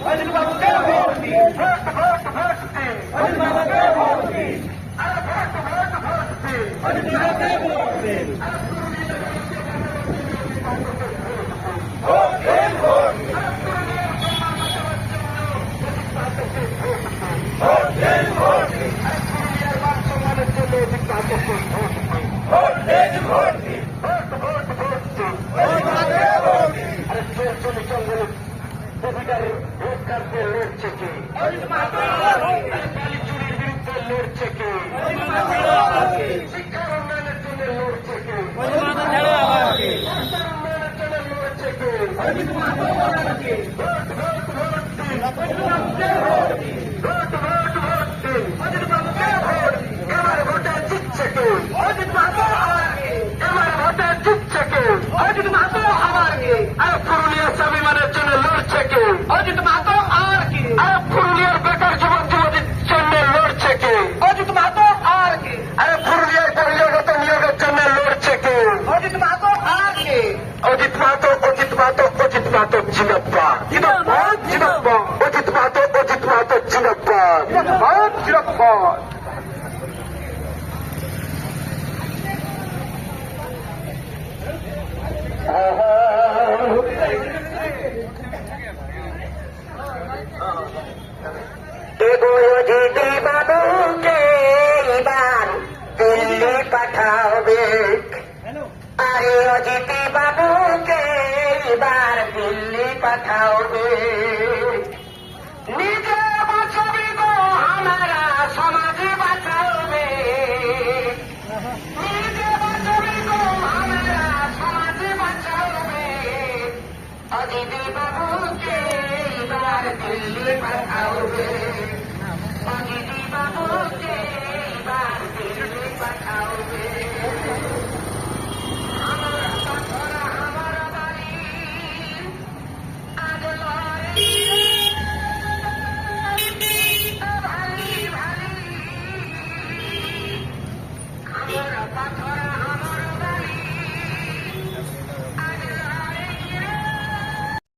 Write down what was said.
অজিত বাবুকে ভোট দিন, vote vote vote দিন, অজিত বাবুকে ভোট দিন, আর ভোট ভোট ভোট দিন, অজিত বাবুকে ভোট দিন, ভোট দিন, ভোট দিন, ভোট দিন, ভোট দিন, সম্মানের জন্য অজিত বাবুকে ভোট দিন, ভোট দিন, ভোট দিন, ভোট ভোট ভোট দিন, অজিত বাবুকে ভোট দিন, আর চলে জঙ্গলে কবিতার রোজগারকে লড়ছে কে? অজিত মাহাতো কালি চুরির বিরুদ্ধে লড়ছে কে? শিক্ষার উন্নয়নের জন্য লড়ছে কে? রাস্তার উন্নয়নের জন্য লড়ছে কে? ভোট ভোট ভোট দিন, অজিত বাবুকে ভোট দিন, ভোট ভোট ভোট দিন, অজিত বাবুকে ভোট দিন, এবার ভোটে জিতছে কে? অজিত মাহাতো আবার কে? এবার ভোটে জিতছে কে? অজিত মাহাতো আবার কে? আর পুরুলিয়ার স্বাভিমানের জন্য লড়ছে কে? অজিত মাহাতো আর কে? আর পুরুলিয়ার বেকার যুবক যুবতীর জন্য লড়ছে কে? অজিত মাহাতো আর কে? আর পুরুলিয়ার বহিরাগত নিয়োগের জন্য লড়ছে কে? অজিত মাহাতো আর কে? অজিত মাহাতো, অজিত মাহাতো, অজিত মাহাতো জিন্দাবাদ, জিন্দাবাদ, জিন্দাবাদ, অজিত মাহাতো, অজিত মাহাতো জিন্দাবাদ, জিন্দাবাদ, জিন্দাবাদ। অজিত বাবুকে এবার দিল্লি পাঠাবে, আরে অজিত বাবুকে এবার দিল্লি পাঠাবে। নিজে বাঁচবি গো আমারা সমাজ বাঁচাবে, নিজে বাঁচবি গো আমারা সমাজ বাঁচাবে, অজিত বাবুকে এবার দিল্লি পাঠাবে, অজিত বাবুকে